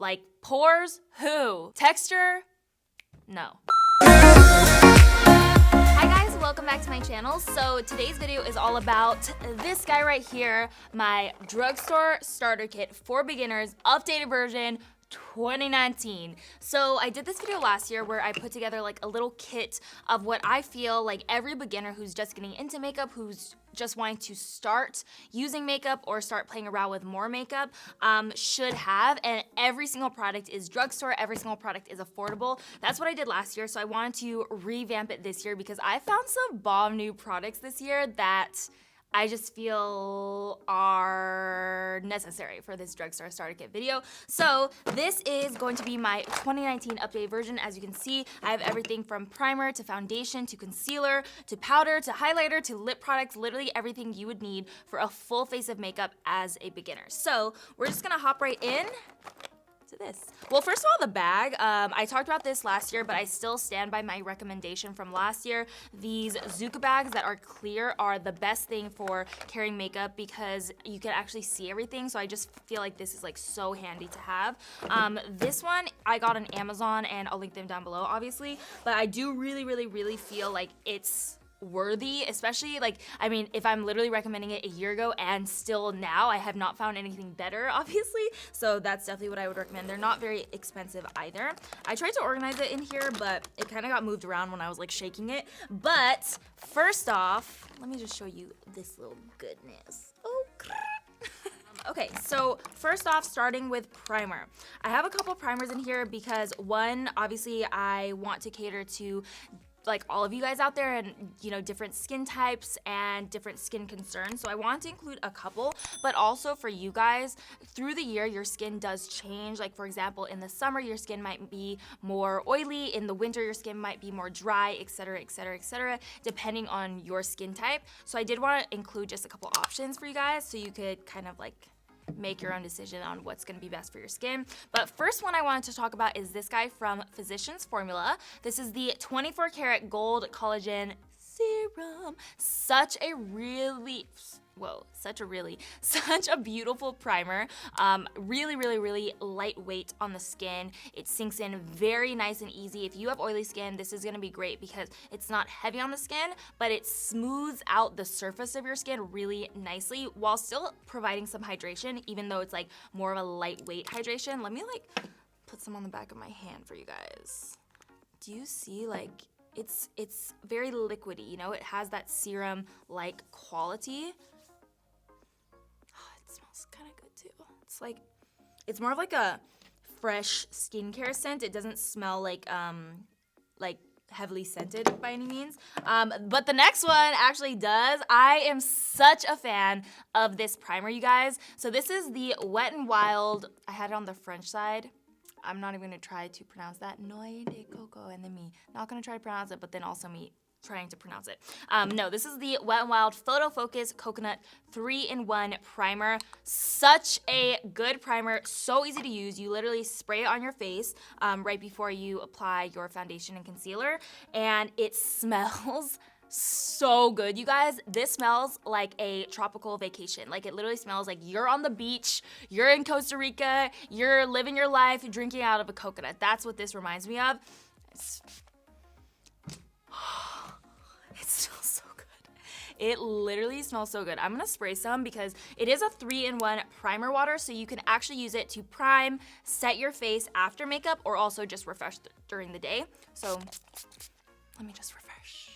Like pores, who? Texture, no. Welcome back to my channel. So today's video is all about this guy right here, my drugstore starter kit for beginners, updated version 2019. So I did this video last year where I put together like a little kit of what I feel like every beginner who's just getting into makeup, who's just wanting to start using makeup or start playing around with more makeup should have, and every single product is drugstore, every single product is affordable. That's what I did last year, so I wanted to revamp it this year because I found some bomb new products this year that I just feel are necessary for this drugstore starter kit video. So this is going to be my 2019 updated version. As you can see, I have everything from primer to foundation to concealer to powder to highlighter to lip products, literally everything you would need for a full face of makeup as a beginner. So we're just gonna hop right in to this. Well, first of all, the bag. I talked about this last year, but I still stand by my recommendation from last year. These Zuka bags that are clear are the best thing for carrying makeup because you can actually see everything. So I just feel like this is like so handy to have. This one I got on Amazon, and I'll link them down below, obviously. But I do really feel like it's worthy, especially like, I mean, if I'm literally recommending it a year ago and still now I have not found anything better, obviously, so that's definitely what I would recommend. They're not very expensive either. I tried to organize it in here, but it kind of got moved around when I was like shaking it. But first off, let me just show you this little goodness. Oh, okay, so first off, starting with primer. I have a couple primers in here because one, obviously I want to cater to like all of you guys out there and, you know, different skin types and different skin concerns. So I want to include a couple, but also for you guys, through the year, your skin does change. Like for example, in the summer, your skin might be more oily. In the winter, your skin might be more dry, etc., depending on your skin type. So I did want to include just a couple options for you guys so you could kind of like make your own decision on what's going to be best for your skin. But first one I wanted to talk about is this guy from Physicians Formula. This is the 24 karat gold collagen serum. Such a beautiful primer. Really lightweight on the skin. It sinks in very nice and easy. If you have oily skin, this is gonna be great because it's not heavy on the skin, but it smooths out the surface of your skin really nicely while still providing some hydration, even though it's like more of a lightweight hydration. Let me like put some on the back of my hand for you guys. Do you see like, it's very liquidy, you know? It has that serum-like quality. It smells kind of good too. It's like, it's more of like a fresh skincare scent. It doesn't smell like heavily scented by any means. But the next one actually does. I am such a fan of this primer, you guys. So this is the Wet n Wild. I had it on the French side. I'm not even gonna try to pronounce that. Noy de coco and then me. Not gonna try to pronounce it, but then also me trying to pronounce it. No, this is the Wet n Wild Photo Focus Coconut 3-in-1 primer. Such a good primer, so easy to use. You literally spray it on your face right before you apply your foundation and concealer, and it smells so good, you guys. This smells like a tropical vacation. Like it literally smells like you're on the beach, you're in Costa Rica, you're living your life drinking out of a coconut. That's what this reminds me of. It smells so good. It literally smells so good. I'm gonna spray some because it is a 3-in-1 primer water, so you can actually use it to prime, set your face after makeup, or also just refresh during the day. So let me just refresh.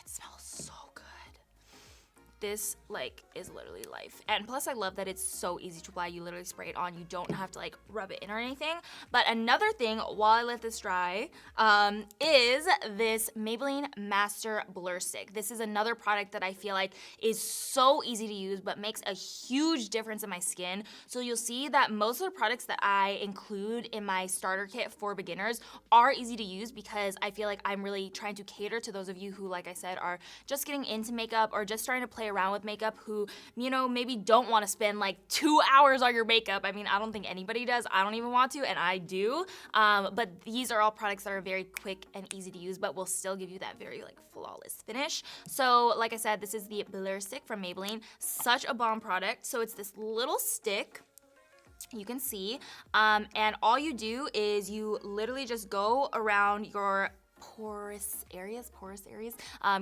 It smells so good. This like is literally life. And plus I love that it's so easy to apply. You literally spray it on. You don't have to like rub it in or anything. But another thing while I let this dry is this Maybelline Master Blur Stick. This is another product that I feel like is so easy to use but makes a huge difference in my skin. So you'll see that most of the products that I include in my starter kit for beginners are easy to use because I feel like I'm really trying to cater to those of you who, like I said, are just getting into makeup or just starting to play around with makeup, who, you know, maybe don't want to spend like 2 hours on your makeup. I mean, I don't think anybody does. I don't even want to, and I do. But these are all products that are very quick and easy to use, but will still give you that very like flawless finish. So like I said, this is the Blur Stick from Maybelline. Such a bomb product. So it's this little stick. You can see, and all you do is you literally just go around your porous areas,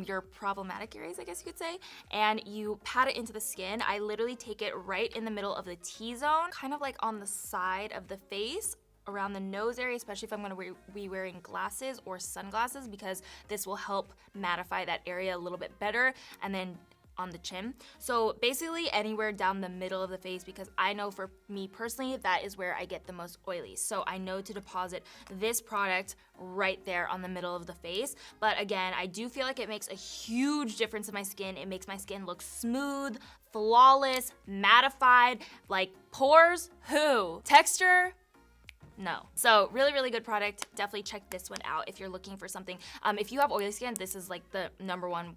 your problematic areas, I guess you could say, and you pat it into the skin. I literally take it right in the middle of the T-zone, kind of like on the side of the face, around the nose area, especially if I'm gonna be wearing glasses or sunglasses, because this will help mattify that area a little bit better, and then on the chin. So basically anywhere down the middle of the face, because I know for me personally, that is where I get the most oily. So I know to deposit this product right there on the middle of the face. But again, I do feel like it makes a huge difference in my skin. It makes my skin look smooth, flawless, mattified, like pores, who? Texture, no. So really, really good product. Definitely check this one out if you're looking for something. If you have oily skin, this is like the #1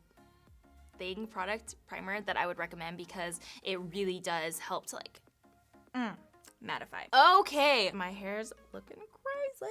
product primer that I would recommend, because it really does help to like mattify. Okay, my hair's looking crazy.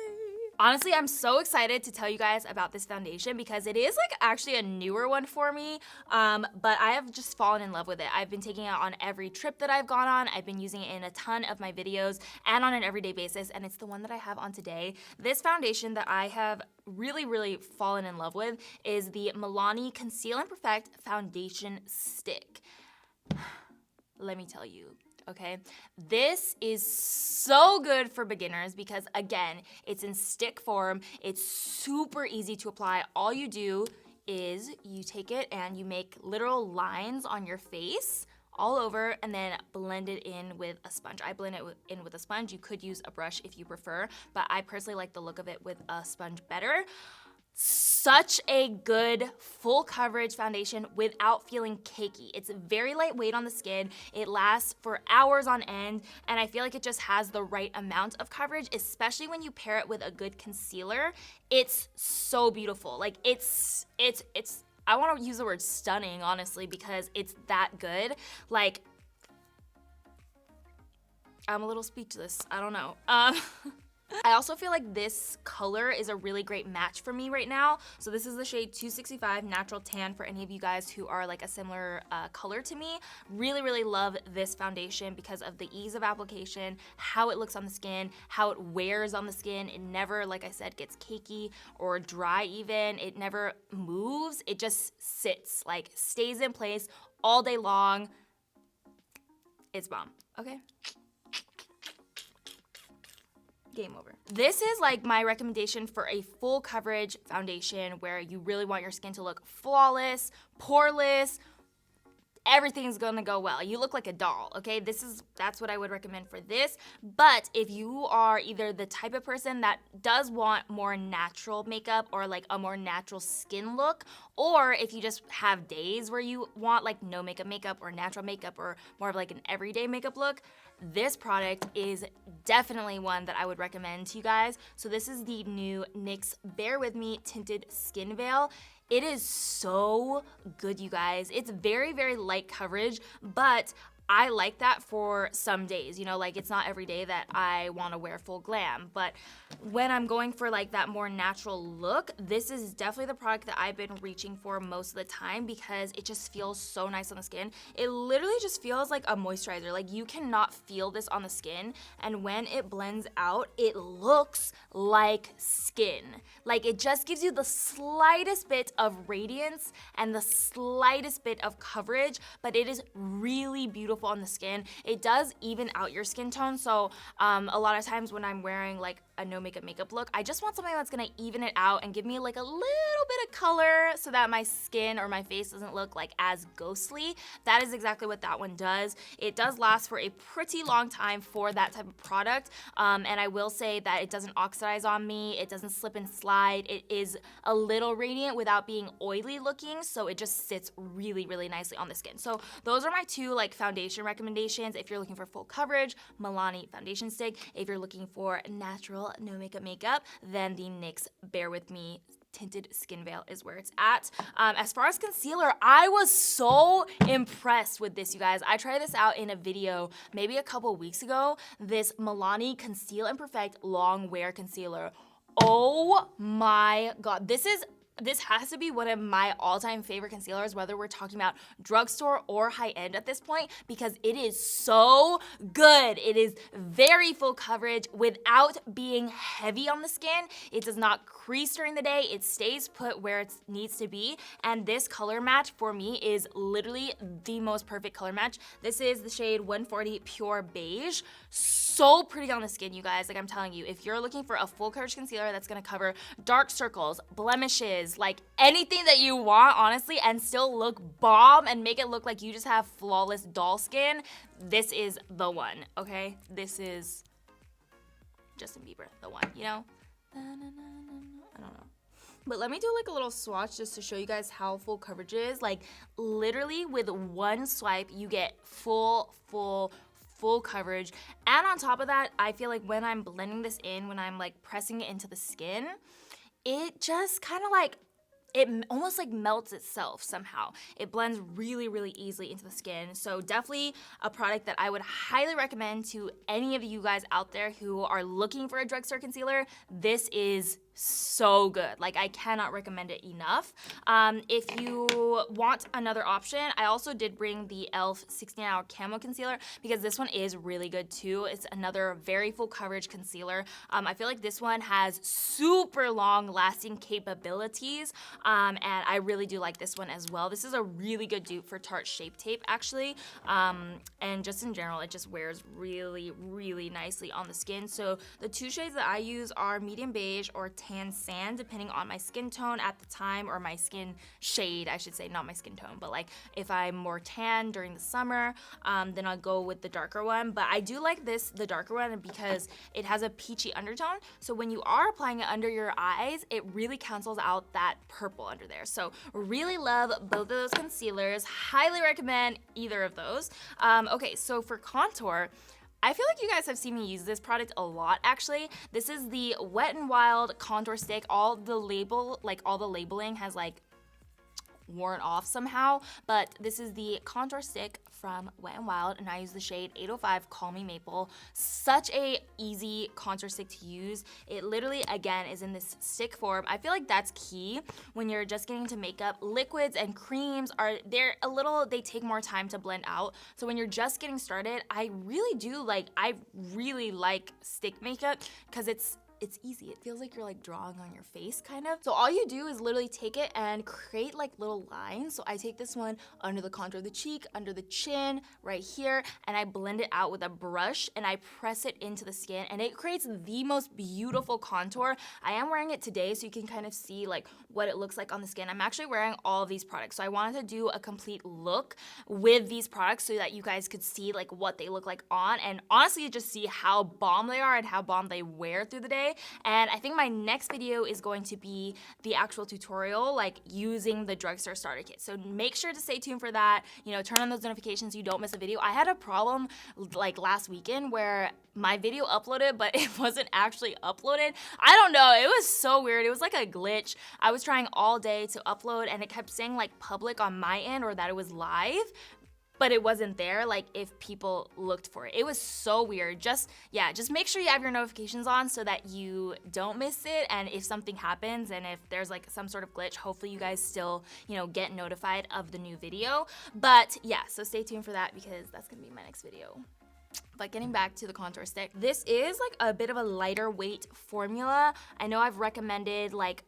Honestly, I'm so excited to tell you guys about this foundation, because it is like actually a newer one for me, but I have just fallen in love with it. I've been taking it on every trip that I've gone on. I've been using it in a ton of my videos and on an everyday basis, and it's the one that I have on today. This foundation that I have really, really fallen in love with is the Milani Conceal and Perfect Foundation Stick. Let me tell you. Okay, this is so good for beginners because again, it's in stick form. It's super easy to apply. All you do is you take it and you make literal lines on your face all over, and then blend it in with a sponge. I blend it in with a sponge. You could use a brush if you prefer, but I personally like the look of it with a sponge better. Such a good full coverage foundation without feeling cakey. It's very lightweight on the skin. It lasts for hours on end, and I feel like it just has the right amount of coverage, especially when you pair it with a good concealer. It's so beautiful. Like it's I want to use the word stunning, honestly, because it's that good. Like, I'm a little speechless. I don't know. I also feel like this color is a really great match for me right now. So this is the shade 265 Natural Tan for any of you guys who are like a similar color to me. Really, really love this foundation because of the ease of application, how it looks on the skin, how it wears on the skin. It never, like I said, gets cakey or dry even. It never moves. It just sits, like stays in place all day long. It's bomb, okay? Game over. This is like my recommendation for a full coverage foundation where you really want your skin to look flawless, poreless, everything's gonna go well. You look like a doll, okay? That's what I would recommend for this. But if you are either the type of person that does want more natural makeup or like a more natural skin look, or if you just have days where you want like no makeup or natural makeup or more of like an everyday makeup look, this product is definitely one that I would recommend to you guys. So this is the new NYX Bear With Me Tinted Skin Veil. It is so good, you guys. It's very, very light coverage, but I like that for some days, you know, like it's not every day that I want to wear full glam, but when I'm going for like that more natural look, this is definitely the product that I've been reaching for most of the time because it just feels so nice on the skin. It literally just feels like a moisturizer. Like you cannot feel this on the skin, and when it blends out, it looks like skin. Like it just gives you the slightest bit of radiance and the slightest bit of coverage, but it is really beautiful on the skin. It does even out your skin tone, so a lot of times when I'm wearing like a no makeup look, I just want something that's gonna even it out and give me like a little bit of color so that my skin or my face doesn't look like as ghostly. That is exactly what that one does. It does last for a pretty long time for that type of product, and I will say that it doesn't oxidize on me, it doesn't slip and slide, it is a little radiant without being oily looking, so it just sits really, really nicely on the skin. So those are my two like foundation recommendations. If you're looking for full coverage, Milani foundation stick. If you're looking for natural no makeup, then the NYX Bear With Me Tinted Skin Veil is where it's at. As far as concealer, I was so impressed with this, you guys. I tried this out in a video maybe a couple weeks ago, this Milani Conceal and Perfect Long Wear Concealer. Oh my God, this is this has to be one of my all-time favorite concealers, whether we're talking about drugstore or high-end at this point, because it is so good. It is very full coverage without being heavy on the skin. It does not crease during the day. It stays put where it needs to be. And this color match for me is literally the most perfect color match. This is the shade 140 Pure Beige. So pretty on the skin, you guys. Like, I'm telling you, if you're looking for a full coverage concealer that's gonna cover dark circles, blemishes, like anything that you want, honestly, and still look bomb and make it look like you just have flawless doll skin, this is the one, okay? This is Justin Bieber, the one, you know? I don't know. But let me do like a little swatch just to show you guys how full coverage is. Like, literally with one swipe, you get full coverage. And on top of that, I feel like when I'm blending this in, when I'm like pressing it into the skin, it just kind of like, it almost like melts itself somehow. It blends really, really easily into the skin. So definitely a product that I would highly recommend to any of you guys out there who are looking for a drugstore concealer. This is so good. Like, I cannot recommend it enough. If you want another option, I also did bring the e.l.f. 16-Hour Camo Concealer, because this one is really good too. It's another very full coverage concealer. I feel like this one has super long lasting capabilities, and I really do like this one as well. This is a really good dupe for Tarte Shape Tape, actually, and just in general, it just wears really, really nicely on the skin. So the two shades that I use are medium beige or tan sand, depending on my skin tone at the time, or my skin shade, I should say, not my skin tone. But like, if I'm more tan during the summer, then I'll go with the darker one. But I do like this, the darker one, because it has a peachy undertone. So when you are applying it under your eyes, it really cancels out that purple under there. So really love both of those concealers. Highly recommend either of those. Okay, so for contour, I feel like you guys have seen me use this product a lot, actually. This is the Wet n Wild Contour Stick. All the labeling has like worn off somehow, but this is the contour stick from Wet n Wild, and I use the shade 805 Call Me Maple. Such a easy contour stick to use. It literally, again, is in this stick form. I feel like that's key when you're just getting into makeup. Liquids and creams they take more time to blend out. So when you're just getting started, I really like stick makeup, because it's easy. It feels like you're like drawing on your face, kind of. So all you do is literally take it and create like little lines. So I take this one under the contour of the cheek, under the chin, right here, and I blend it out with a brush, and I press it into the skin, and it creates the most beautiful contour. I am wearing it today, so you can kind of see like what it looks like on the skin. I'm actually wearing all of these products, so I wanted to do a complete look with these products so that you guys could see like what they look like on, and honestly just see how bomb they are and how bomb they wear through the day. And I think my next video is going to be the actual tutorial, like using the drugstore starter kit. So make sure to stay tuned for that. You know, turn on those notifications so you don't miss a video. I had a problem like last weekend where my video uploaded, but it wasn't actually uploaded. I don't know, it was so weird. It was like a glitch. I was trying all day to upload, and it kept saying like public on my end, or that it was live, but it wasn't there, like if people looked for it. It was so weird. Just make sure you have your notifications on so that you don't miss it, and if something happens and if there's like some sort of glitch, hopefully you guys still, you know, get notified of the new video. But yeah, so stay tuned for that, because that's gonna be my next video. But getting back to the contour stick, this is like a bit of a lighter weight formula. I know I've recommended like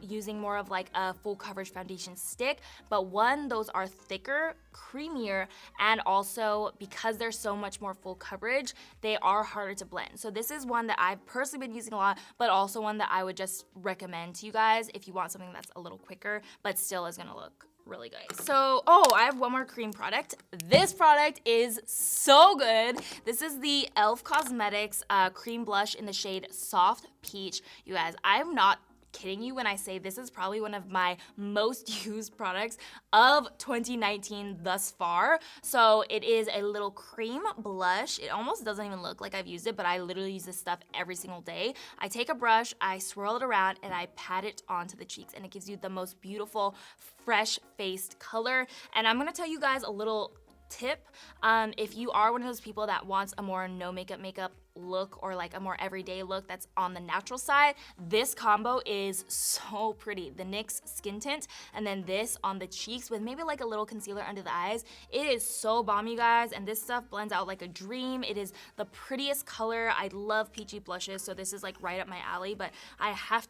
using more of like a full coverage foundation stick, but one, those are thicker, creamier, and also because they're so much more full coverage, they are harder to blend. So this is one that I've personally been using a lot, but also one that I would just recommend to you guys if you want something that's a little quicker but still is gonna look really good. So, I have one more cream product. This product is so good. This is the e.l.f. Cosmetics cream blush in the shade Soft Peach. You guys, I'm not kidding you when I say this is probably one of my most used products of 2019 thus far. So it is a little cream blush. It almost doesn't even look like I've used it, but I literally use this stuff every single day. I take a brush, I swirl it around, and I pat it onto the cheeks, and it gives you the most beautiful, fresh-faced color. And I'm gonna tell you guys a little tip. If you are one of those people that wants a more no makeup look or like a more everyday look that's on the natural side, this combo is so pretty. The NYX skin tint and then this on the cheeks with maybe like a little concealer under the eyes. It is so bomb, you guys, and this stuff blends out like a dream. It is the prettiest color. I love peachy blushes, so this is like right up my alley, but I had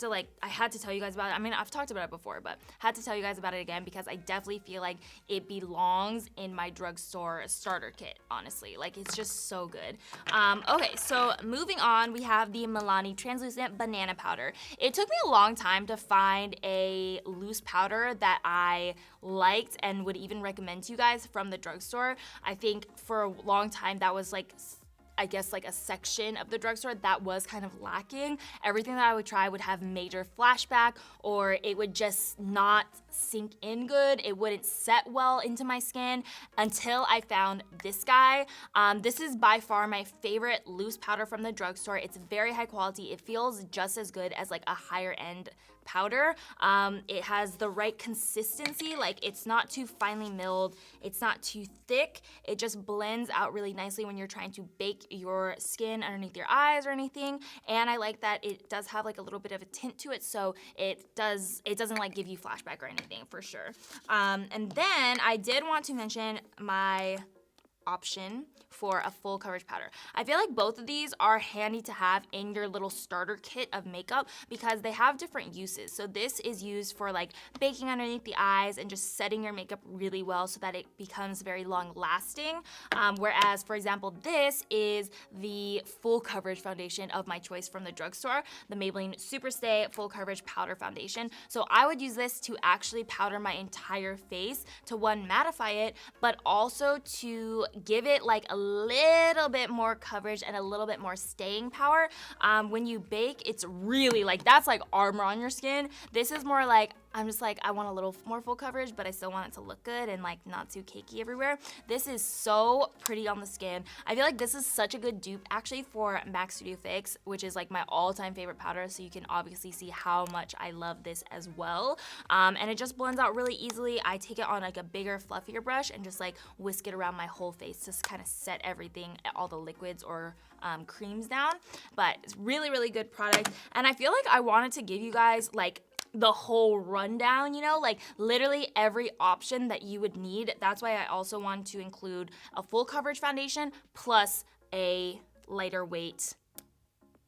to tell you guys about it. I mean, I've talked about it before, but had to tell you guys about it again because I definitely feel like it belongs in my drugstore starter kit, honestly. Like, it's just so good. Okay, so moving on, we have the Milani Translucent Banana Powder. It took me a long time to find a loose powder that I liked and would even recommend to you guys from the drugstore. I think for a long time that was like, I guess like a section of the drugstore that was kind of lacking. Everything that I would try would have major flashback, or it would just not sink in good. It wouldn't set well into my skin until I found this guy. This is by far my favorite loose powder from the drugstore. It's very high quality. It feels just as good as like a higher end powder. It has the right consistency, like it's not too finely milled, it's not too thick, it just blends out really nicely when you're trying to bake your skin underneath your eyes or anything. And I like that it does have like a little bit of a tint to it, so it doesn't like give you flashback or anything, for sure. And then I did want to mention my option for a full coverage powder. I feel like both of these are handy to have in your little starter kit of makeup because they have different uses. So this is used for like baking underneath the eyes and just setting your makeup really well so that it becomes very long lasting. Whereas, for example, this is the full coverage foundation of my choice from the drugstore, the Maybelline Superstay Full Coverage Powder Foundation. So I would use this to actually powder my entire face to, one, mattify it, but also to give it like a little bit more coverage and a little bit more staying power. When you bake, it's really like, that's like armor on your skin. This is more like, I'm just like, I want a little more full coverage, but I still want it to look good and like not too cakey everywhere. This is so pretty on the skin. I feel like this is such a good dupe actually for MAC Studio Fix, which is like my all-time favorite powder, so you can obviously see how much I love this as well. And it just blends out really easily. I take it on like a bigger, fluffier brush and just like whisk it around my whole face to kind of set everything, all the liquids or creams down. But it's really, really good product. And I feel like I wanted to give you guys like the whole rundown, you know, like literally every option that you would need. That's why I also wanted to include a full coverage foundation plus a lighter weight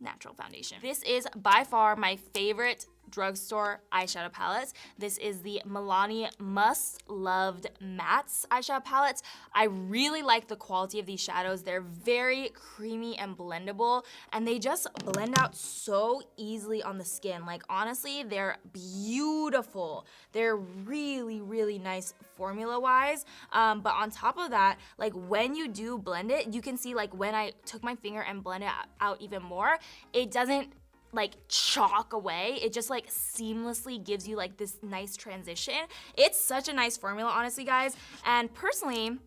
natural foundation. This is by far my favorite drugstore eyeshadow palettes. This is the Milani Must Loved Mattes eyeshadow palettes. I really like the quality of these shadows. They're very creamy and blendable, and they just blend out so easily on the skin. Like honestly, they're beautiful. They're really, really nice formula-wise. But on top of that, like when you do blend it, you can see like when I took my finger and blended it out even more, it doesn't like chalk away. It just like seamlessly gives you like this nice transition. It's such a nice formula, honestly, guys. And personally,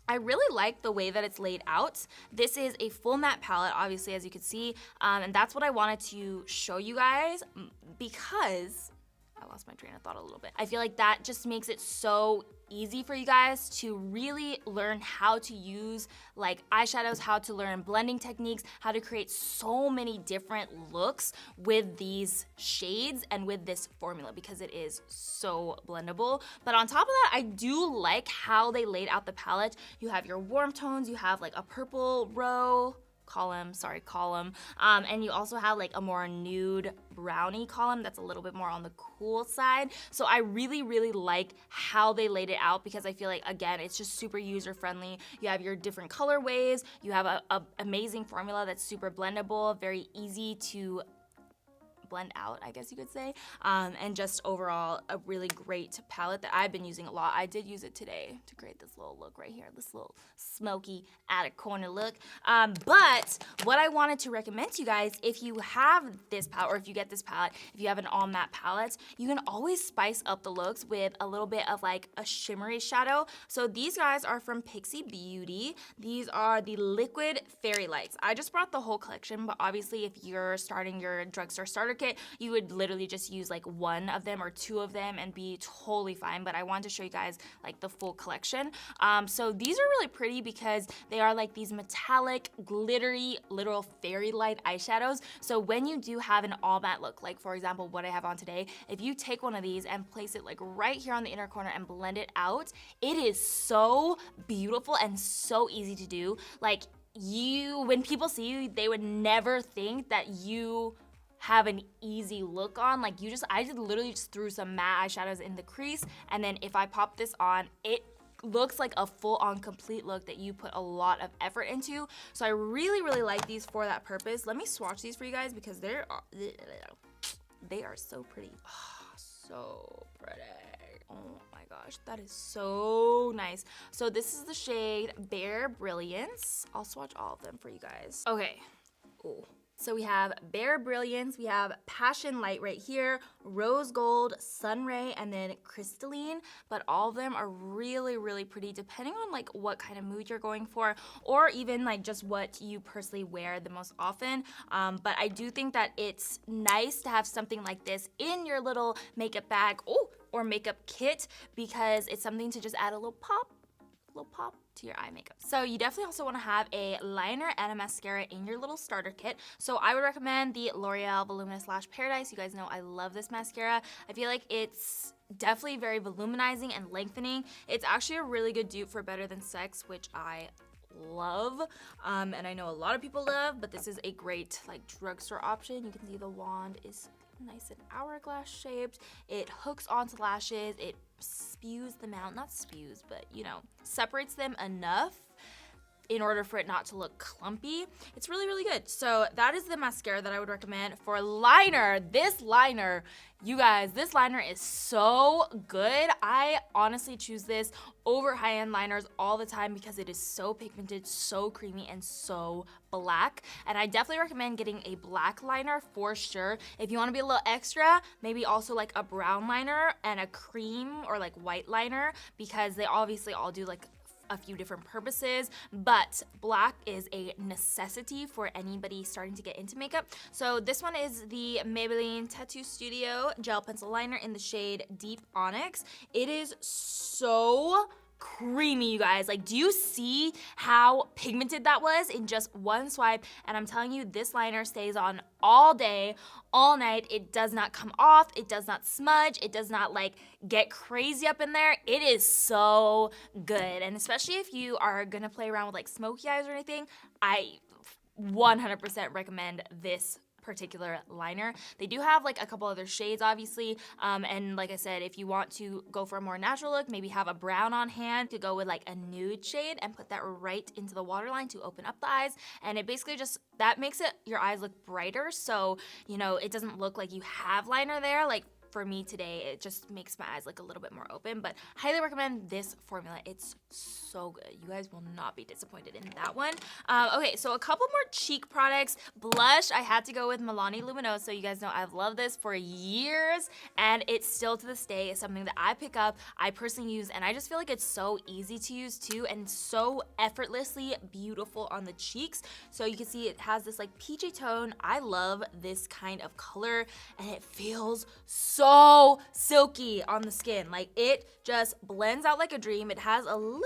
I really like the way that it's laid out. This is a full matte palette, obviously, as you can see. And that's what I wanted to show you guys because I lost my train of thought a little bit. I feel like that just makes it so easy for you guys to really learn how to use like eyeshadows, how to learn blending techniques, how to create so many different looks with these shades and with this formula because it is so blendable. But on top of that, I do like how they laid out the palette. You have your warm tones, you have like a purple column, and you also have like a more nude brownie column that's a little bit more on the cool side. So I really, really like how they laid it out because I feel like, again, it's just super user friendly. You have your different colorways, you have a amazing formula that's super blendable, very easy to blend out, I guess you could say, and just overall a really great palette that I've been using a lot. I did use it today to create this little look right here, this little smoky attic corner look. But what I wanted to recommend to you guys, if you have this palette or if you get this palette, if you have an all matte palette, you can always spice up the looks with a little bit of like a shimmery shadow. So these guys are from Pixie Beauty. These are the Liquid Fairy Lights. I just brought the whole collection, but obviously if you're starting your drugstore starter kit, you would literally just use like one of them or two of them and be totally fine. But I wanted to show you guys like the full collection. So these are really pretty because they are like these metallic, glittery, literal fairy light eyeshadows. So when you do have an all matte look, like for example, what I have on today, if you take one of these and place it like right here on the inner corner and blend it out, it is so beautiful and so easy to do. Like when people see you, they would never think that you have an easy look on. Like I just literally just threw some matte eyeshadows in the crease, and then if I pop this on, it looks like a full-on complete look that you put a lot of effort into. So I really, really like these for that purpose. Let me swatch these for you guys because they are so pretty. Oh, so pretty. Oh my gosh, that is so nice. So this is the shade Bare Brilliance. I'll swatch all of them for you guys. Okay. Ooh. So we have Bare Brilliance, we have Passion Light right here, Rose Gold, Sunray, and then Crystalline. But all of them are really, really pretty depending on like what kind of mood you're going for, or even like just what you personally wear the most often. But I do think that it's nice to have something like this in your little makeup bag or makeup kit, because it's something to just add a little pop to your eye makeup. So you definitely also want to have a liner and a mascara in your little starter kit. So I would recommend the L'Oreal Voluminous Lash Paradise. You guys know I love this mascara. I feel like it's definitely very voluminizing and lengthening. It's actually a really good dupe for Better Than Sex, which I love, and I know a lot of people love, but this is a great like drugstore option. You can see the wand is nice and hourglass shaped. It hooks onto lashes. It spews them out, not spews, but you know, separates them enough in order for it not to look clumpy. It's really, really good. So that is the mascara that I would recommend. For liner, this liner, you guys, this liner is so good. I honestly choose this over high-end liners all the time because it is so pigmented, so creamy, and so black. And I definitely recommend getting a black liner for sure. If you want to be a little extra, maybe also like a brown liner and a cream or like white liner, because they obviously all do like a few different purposes, but black is a necessity for anybody starting to get into makeup. So this one is the Maybelline Tattoo Studio Gel Pencil Liner in the shade Deep Onyx. It is so creamy, you guys. Like, do you see how pigmented that was in just one swipe? And I'm telling you, this liner stays on all day, all night. It does not come off. It does not smudge. It does not like get crazy up in there. It is so good. And especially if you are gonna play around with like smoky eyes or anything, I 100% recommend this particular liner. They do have like a couple other shades obviously, and like I said, if you want to go for a more natural look, maybe have a brown on hand to go with like a nude shade and put that right into the waterline to open up the eyes, and it basically just, that makes it your eyes look brighter, so you know it doesn't look like you have liner there. Like for me today, it just makes my eyes look a little bit more open, but highly recommend this formula. It's so good. You guys will not be disappointed in that one. Okay, so a couple more cheek products. Blush, I had to go with Milani Luminoso. You guys know I've loved this for years, and it's still to this day is something that I pick up, I personally use, and I just feel like it's so easy to use too, and so effortlessly beautiful on the cheeks. So you can see it has this like peachy tone. I love this kind of color, and it feels so silky on the skin. Like it just blends out like a dream. It has a little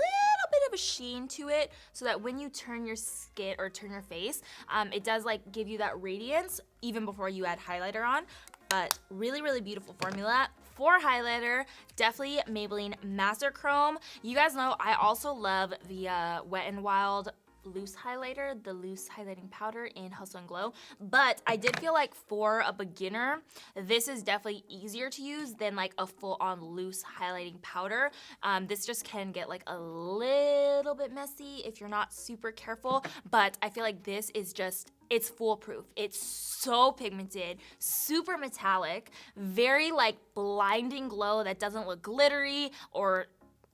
bit of a sheen to it so that when you turn your skin or turn your face, it does like give you that radiance even before you add highlighter on. But really, really beautiful formula. For highlighter, definitely Maybelline Master Chrome. You guys know I also love the Wet n Wild loose highlighter, the loose highlighting powder in Hustle and Glow, but I did feel like for a beginner, this is definitely easier to use than like a full-on loose highlighting powder. This just can get like a little bit messy if you're not super careful, but I feel like this is just, it's foolproof. It's so pigmented, super metallic, very like blinding glow that doesn't look glittery or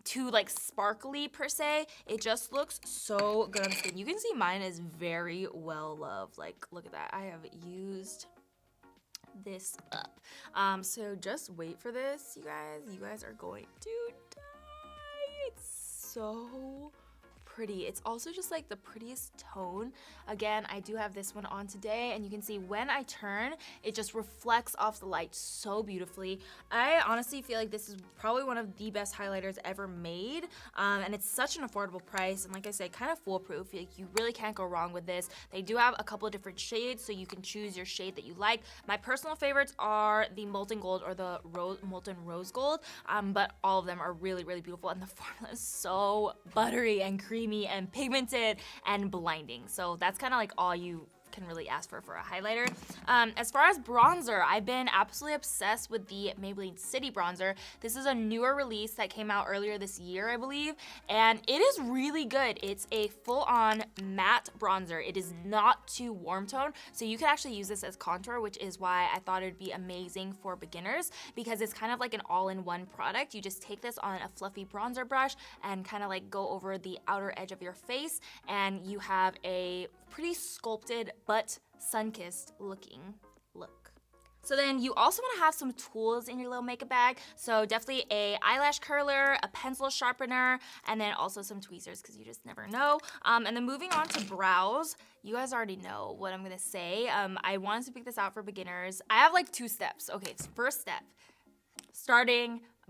too like sparkly per se. It just looks so good on the skin. You can see mine is very well loved. Like, look at that. I have used this up. So just wait for this, you guys. You guys are going to die. It's so pretty. It's also just like the prettiest tone. Again, I do have this one on today, and you can see when I turn, it just reflects off the light so beautifully. I honestly feel like this is probably one of the best highlighters ever made, and it's such an affordable price, and like I said, kind of foolproof. Like, you really can't go wrong with this. They do have a couple of different shades, so you can choose your shade that you like. My personal favorites are the Molten Gold or the Molten Rose Gold, but all of them are really, really beautiful, and the formula is so buttery and creamy and pigmented and blinding. So that's kind of like all you can really ask for a highlighter. As far as bronzer, I've been absolutely obsessed with the Maybelline City Bronzer. This is a newer release that came out earlier this year, I believe, and it is really good. It's a full-on matte bronzer. It is not too warm tone, so you can actually use this as contour, which is why I thought it'd be amazing for beginners, because it's kind of like an all-in-one product. You just take this on a fluffy bronzer brush and kind of like go over the outer edge of your face, and you have a pretty sculpted but sun-kissed looking look. So then you also want to have some tools in your little makeup bag. So definitely a eyelash curler, a pencil sharpener, and then also some tweezers, because you just never know. And then moving on to brows, you guys already know what I'm gonna say. I wanted to pick this out for beginners. I have like 2 steps. Okay, so first step,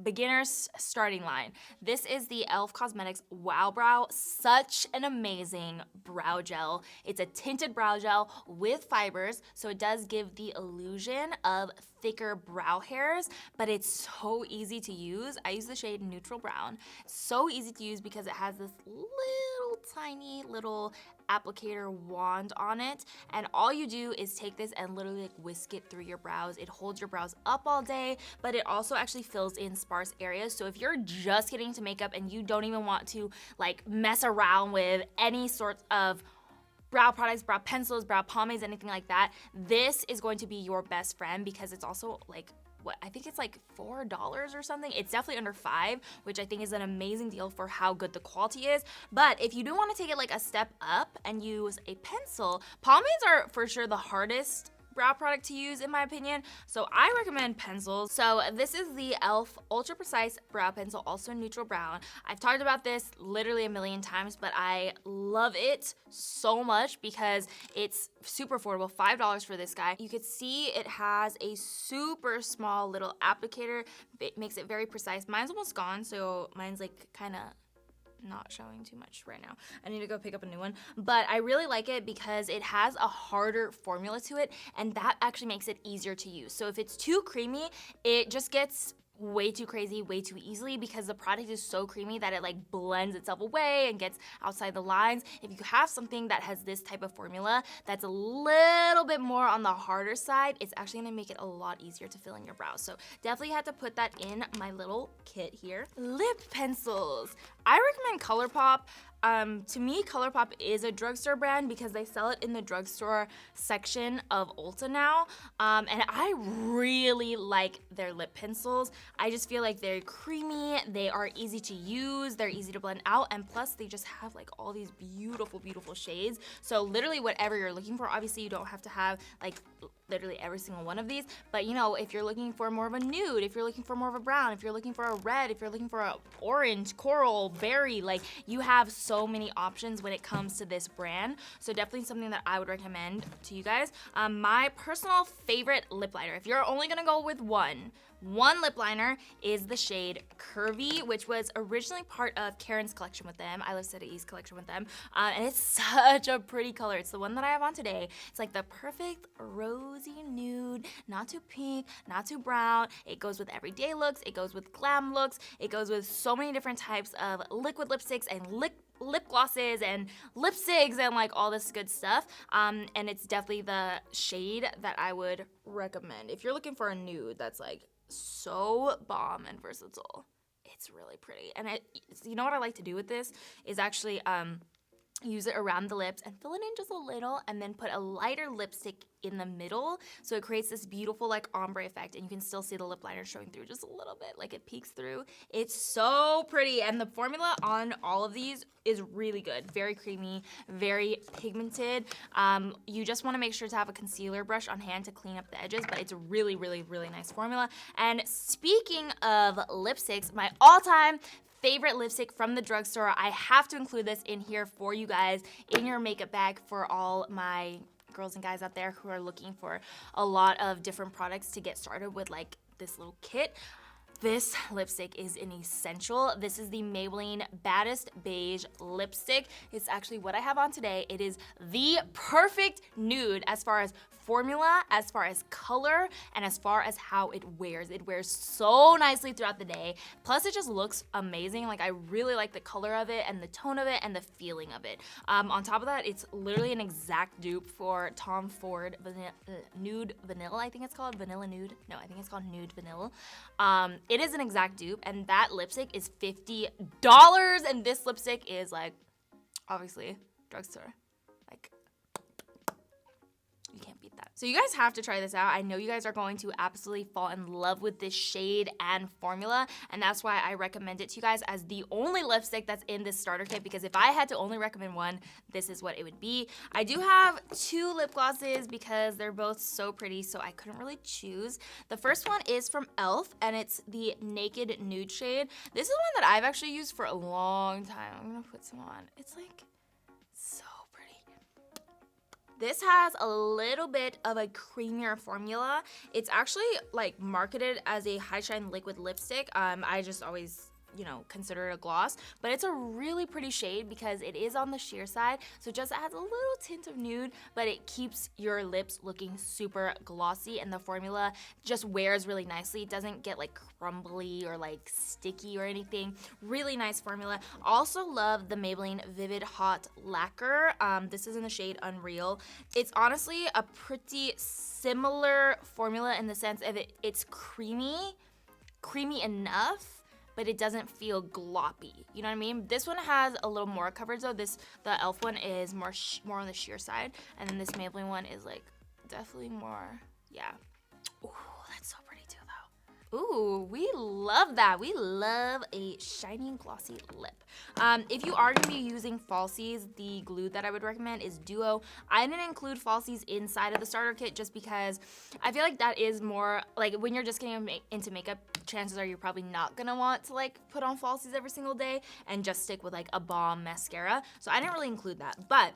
beginner's starting line. This is the e.l.f. Cosmetics Wow Brow. Such an amazing brow gel. It's a tinted brow gel with fibers, so it does give the illusion of thicker brow hairs, but it's so easy to use. I use the shade Neutral Brown. So easy to use because it has this little tiny little applicator wand on it, and all you do is take this and literally like whisk it through your brows. It holds your brows up all day, but it also actually fills in sparse areas. So if you're just getting into makeup and you don't even want to like mess around with any sorts of brow products, brow pencils, brow pomades, anything like that, this is going to be your best friend, because it's also like, I think it's like $4 or something. It's definitely under $5, which I think is an amazing deal for how good the quality is. But if you do want to take it like a step up and use a pencil, pomades are for sure the hardest brow product to use in my opinion, so I recommend pencils. So this is the e.l.f. Ultra Precise Brow Pencil, also Neutral Brown. I've talked about this literally a million times, but I love it so much because it's super affordable, $5 for this guy. You could see it has a super small little applicator. It makes it very precise. Mine's almost gone, so mine's like kind of not showing too much right now. I need to go pick up a new one, but I really like it because it has a harder formula to it, and that actually makes it easier to use. So if it's too creamy, it just gets way too crazy way too easily, because the product is so creamy that it like blends itself away and gets outside the lines. If you have something that has this type of formula that's a little bit more on the harder side, it's actually gonna make it a lot easier to fill in your brows. So definitely had to put that in my little kit here. Lip pencils. I recommend ColourPop. To me, ColourPop is a drugstore brand because they sell it in the drugstore section of Ulta now, and I really like their lip pencils. I just feel like they're creamy, they are easy to use, they're easy to blend out, and plus they just have like all these beautiful, beautiful shades. So literally whatever you're looking for, obviously you don't have to have like literally every single one of these, but you know, if you're looking for more of a nude, if you're looking for more of a brown, if you're looking for a red, if you're looking for a orange, coral, berry, like you have so many options when it comes to this brand. So definitely something that I would recommend to you guys. My personal favorite lip liner, if you're only gonna go with one lip liner, is the shade Curvy, which was originally part of Karen's collection with them, I Love City East collection with them, and it's such a pretty color. It's the one that I have on today. It's like the perfect rosy nude, not too pink, not too brown. It goes with everyday looks, it goes with glam looks, it goes with so many different types of liquid lipsticks and lip glosses and lipsticks and like all this good stuff, and it's definitely the shade that I would recommend if you're looking for a nude that's like so bomb and versatile. It's really pretty, and you know what I like to do with this is actually use it around the lips and fill it in just a little, and then put a lighter lipstick in the middle, so it creates this beautiful like ombre effect, and you can still see the lip liner showing through just a little bit, like it peeks through. It's so pretty, and the formula on all of these is really good. Very creamy, very pigmented. You just want to make sure to have a concealer brush on hand to clean up the edges, but it's a really, really, really nice formula. And speaking of lipsticks, my all-time favorite lipstick from the drugstore. I have to include this in here for you guys in your makeup bag for all my girls and guys out there who are looking for a lot of different products to get started with, like this little kit. This lipstick is an essential. This is the Maybelline Baddest Beige lipstick. It's actually what I have on today. It is the perfect nude as far as formula, as far as color, and as far as how it wears. It wears so nicely throughout the day. Plus, it just looks amazing. Like, I really like the color of it and the tone of it and the feeling of it. On top of that, it's literally an exact dupe for Tom Ford Nude Vanilla, I think it's called. Vanilla Nude? No, I think it's called Nude Vanilla. It is an exact dupe, and that lipstick is $50, and this lipstick is, like, obviously, drugstore. Like, you can't beat that. So you guys have to try this out. I know you guys are going to absolutely fall in love with this shade and formula, and that's why I recommend it to you guys as the only lipstick that's in this starter kit, because if I had to only recommend one, this is what it would be. I do have 2 lip glosses because they're both so pretty, so I couldn't really choose. The first one is from e.l.f., and it's the Naked Nude shade. This is one that I've actually used for a long time. I'm gonna put some on. It's like so pretty. This has a little bit of a creamier formula. It's actually like marketed as a high shine liquid lipstick. I just always, you know, consider it a gloss, but it's a really pretty shade because it is on the sheer side, so it just adds a little tint of nude, but it keeps your lips looking super glossy, and the formula just wears really nicely. It doesn't get like crumbly or like sticky or anything. Really nice formula. Also love the Maybelline Vivid Hot Lacquer. This is in the shade Unreal. It's honestly a pretty similar formula in the sense of it's creamy enough, but it doesn't feel gloppy. You know what I mean? This one has a little more coverage though. The e.l.f. one is more on the sheer side, and then this Maybelline one is like definitely more, yeah. Ooh, that's so pretty too though. Ooh, we love that. We love a shiny glossy lip. If you are gonna be using falsies, the glue that I would recommend is Duo. I didn't include falsies inside of the starter kit just because I feel like that is more, like when you're just getting into makeup, chances are you're probably not gonna want to like put on falsies every single day and just stick with like a balm mascara. So I didn't really include that, but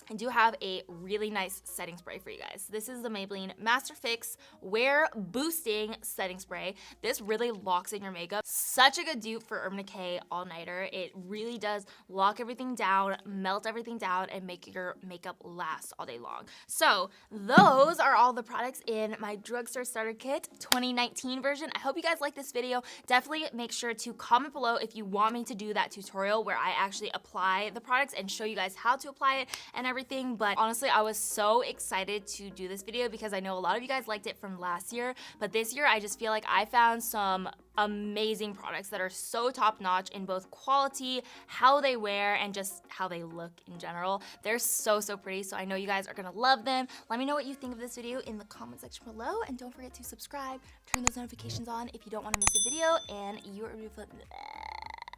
I do have a really nice setting spray for you guys. This is the Maybelline Master Fix Wear Boosting Setting Spray. This really locks in your makeup. Such a good dupe for Urban Decay All-Nighter. It really does lock everything down, melt everything down, and make your makeup last all day long. So those are all the products in my drugstore starter kit 2019 version. I hope you guys like this video. Definitely make sure to comment below if you want me to do that tutorial where I actually apply the products and show you guys how to apply it and everything. But honestly, I was so excited to do this video because I know a lot of you guys liked it from last year, but this year I just feel like I found some amazing products that are so top-notch in both quality, how they wear, and just how they look in general. They're so pretty, so I know you guys are gonna love them. Let me know what you think of this video in the comment section below, and don't forget to subscribe, turn those notifications on if you don't want to miss a video, and you are beautiful.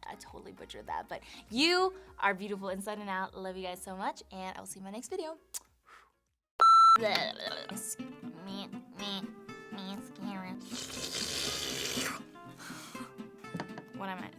I totally butchered that, but you are beautiful inside and out. Love you guys so much, and I will see you in my next video. Mascara. What am I?